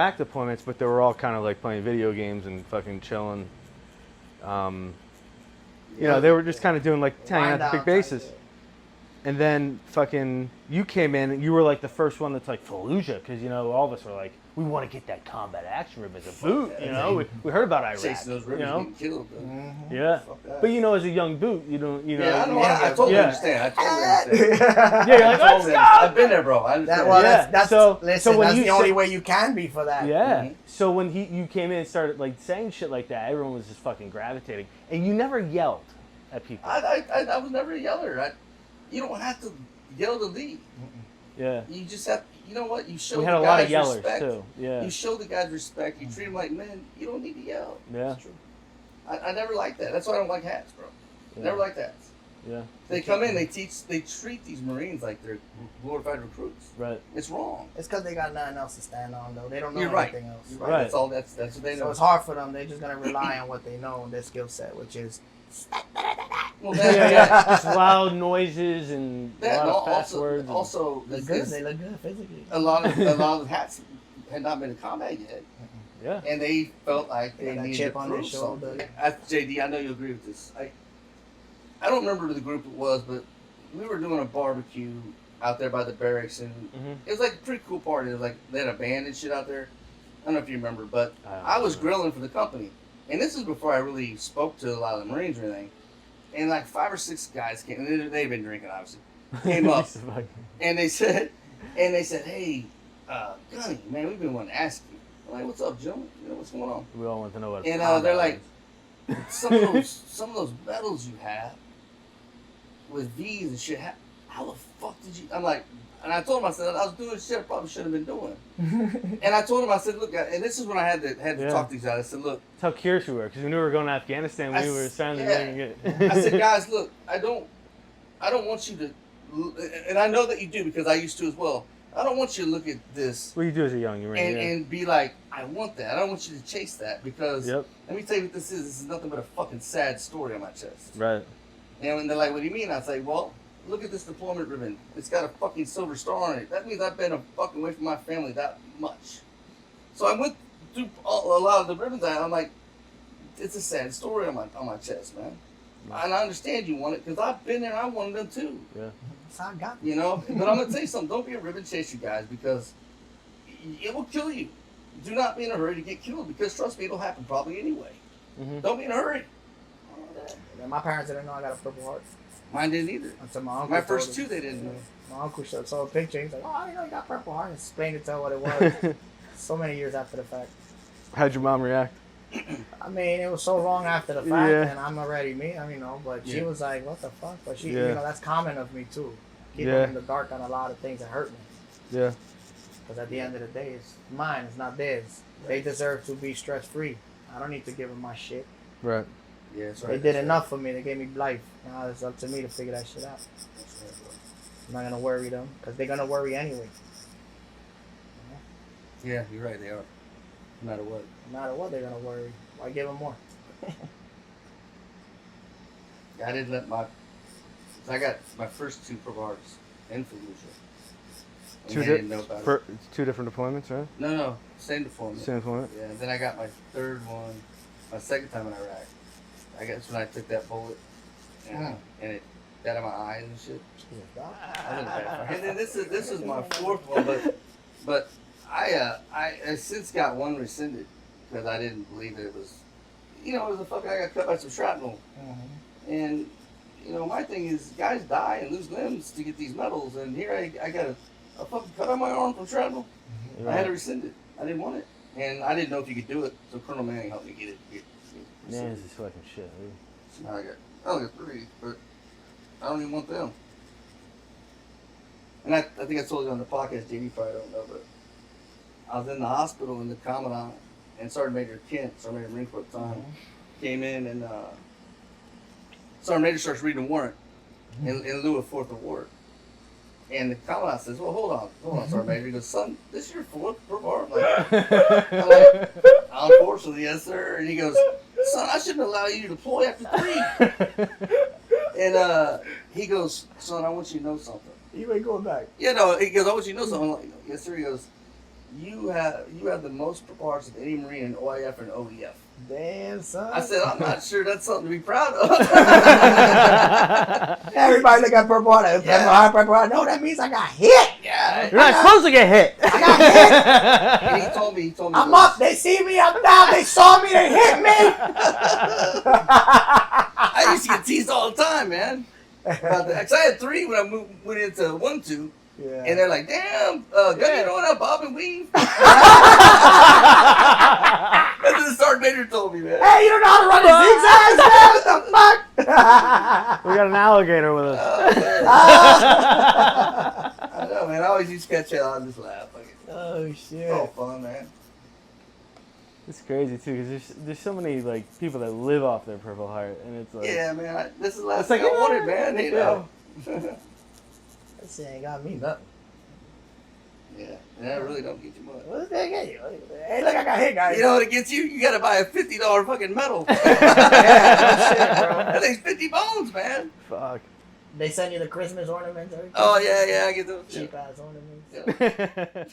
back deployments, but they were all kind of like playing video games and fucking chilling. You know, they were just kind of doing like hanging out the big bases. And then fucking you came in and you were like the first one that's like Fallujah, because you know all of us were like, we want to get that combat action ribbon as a boot. You know, we heard about Iraq. Chasing those ribbons, getting killed. Yeah, but you know, as a young boot, you don't. You know. Yeah, I know. I totally understand. I totally understand. Yeah, you're like, let's go. I've been there, bro. I understand. That's so when that's you the only way you can be for that. Yeah. So when you came in and started like saying shit like that, everyone was just fucking gravitating, and you never yelled at people. I was never a yeller. You don't have to yell to lead. Yeah. You just have. You know what? You show. We had the a lot guys of yellers respect. too. Yeah. You show the guys respect. You treat them like men. You don't need to yell. Yeah. That's true. I never liked that. That's why I don't like hats, bro. Yeah. Never liked hats. Yeah. They come in, they treat these Marines like they're glorified recruits. Right. It's wrong. It's because they got nothing else to stand on, though. They don't know You're anything right. else. You're right. Right. That's all. That's what they know. So it's hard for them. They're just gonna rely on what they know and their skill set, which is. Well, Just loud noises and a that, lot of fast also, words. Also, Look good. They look good physically. a lot of the hats had not been in combat yet, Yeah. and they felt like they Got that needed chip to on their prove shoulder. something. JD, I know you agree with this. I don't remember the group it was, but we were doing a barbecue out there by the barracks, and it was like a pretty cool party. It was like they had a band and shit out there. I don't know if you remember, but I was grilling for the company, and this is before I really spoke to a lot of the Marines or anything. And like 5 or 6 guys came. And they've been drinking, obviously. Came up, and they said, "Hey, Gunny, man, we've been wanting to ask you. I'm like, what's up, gentlemen? You know what's going on?" We all want to know what. And they're like, some of those medals you have with V's and shit. How the fuck did you? I'm like, and I told him, I said, I was doing shit I probably shouldn't have been doing. And I told him, I said, look, and this is when I had to talk to these guys. I said, look, that's how curious we were, because we knew we were going to Afghanistan. We were sounding it. I said, guys, look, I don't want you to, and I know that you do because I used to as well. I don't want you to look at this. What you do as a young Marine, and be like, I want that. I don't want you to chase that because let me tell you what this is. This is nothing but a fucking sad story on my chest. Right. And they're like, what do you mean? I say, well, look at this deployment ribbon. It's got a fucking silver star on it. That means I've been a fucking away from my family that much. So I went through a lot of the ribbons. I'm like, it's a sad story on my chest, man. And I understand you want it because I've been there and I wanted them too. Yeah. That's how I got. You know, but I'm gonna tell you something. Don't be a ribbon chaser, guys, because it will kill you. Do not be in a hurry to get killed because trust me, it'll happen probably anyway. Don't be in a hurry. My parents didn't know I got a Purple Heart. Mine didn't either. Until my uncle. My first 2, they didn't know. My uncle saw a picture. He's like, "Oh, I didn't know you got Purple Heart." And explained it to her what it was. So many years after the fact. How'd your mom react? I mean, it was so long after the fact, and I'm already me. I mean, but she was like, "What the fuck?" But she, you know, that's common of me too. Keep them in the dark on a lot of things that hurt me. Yeah. Because at the end of the day, it's mine. It's not theirs. They deserve to be stress free. I don't need to give them my shit. Right. Yeah, that's right. They did enough for me. They gave me life. Now it's up to me to figure that shit out. That's right, bro. I'm not gonna worry them because they're gonna worry anyway. Yeah, you're right. They are. No matter what. No matter what, they're gonna worry. Why give them more? I didn't let I got my first 2 Purple Hearts in Fallujah. And they didn't know about it. 2 different deployments, right? No, same deployment. Same deployment. Yeah, and then I got my 3rd one, my 2nd time in Iraq. I guess when I took that bullet, and it got in my eyes and shit. And then this is my 4th one, but I since got one rescinded because I didn't believe that it was, it was a fucking, I got cut by some shrapnel, and my thing is guys die and lose limbs to get these medals, and here I got a fucking cut on my arm from shrapnel. I had to rescind it. I didn't want it, and I didn't know if you could do it, so Colonel Manning helped me get it. Man, this is fucking shit, dude. So now I got 3, but I don't even want them. And I think I told you on the podcast, JD probably don't know, but I was in the hospital and the Commandant and Sergeant Major Kent, Sergeant Major Marine Corps at the time, came in and Sergeant Major starts reading a warrant in lieu of 4th award. And the Commandant says, well, hold on, Sergeant Major. He goes, son, this is your 4th Purple Heart? I'm like, unfortunately, yes, sir. And he goes, son, I shouldn't allow you to deploy after 3. And he goes, son, I want you to know something. You ain't going back. Yeah, no, he goes, I want you to know something. I'm like, yes, sir. He goes, you have the most Purple Hearts of any Marine in OIF and OEF. Damn, son. I said, I'm not sure that's something to be proud of. Everybody look at Purple Heart. Purple Heart, Purple Heart. No, that means I got hit. Yeah. You're not supposed to get hit. I got hit. And he told me. I'm up. They see me. I'm down. They saw me. They hit me. I used to get teased all the time, man. Because I had 3 when I went into 1-2. Yeah. And they're like, damn, Gunny, you know what up, bob and weave? That's what the sergeant major told me, man. Hey, you don't know how to run the zigzags, man? What the fuck? We got an alligator with us. I know, man. I always used to catch it on this laugh. Like, Oh, shit. it's all fun, man. It's crazy too, because there's so many like people that live off their Purple Heart, and it's like Yeah, man. This is the last It's like, thing I wanted, man. You know. That shit ain't got me nothing. Yeah, and that really don't get you much. What did they get you? Hey, look, I got hit, guys. You know what it gets you? You gotta buy a $50 fucking medal. Yeah, shit, bro. That thing's 50 bones, man. fuck. They send you the Christmas ornaments, everything. Oh yeah, I get those. Cheap ass ornaments. Yeah.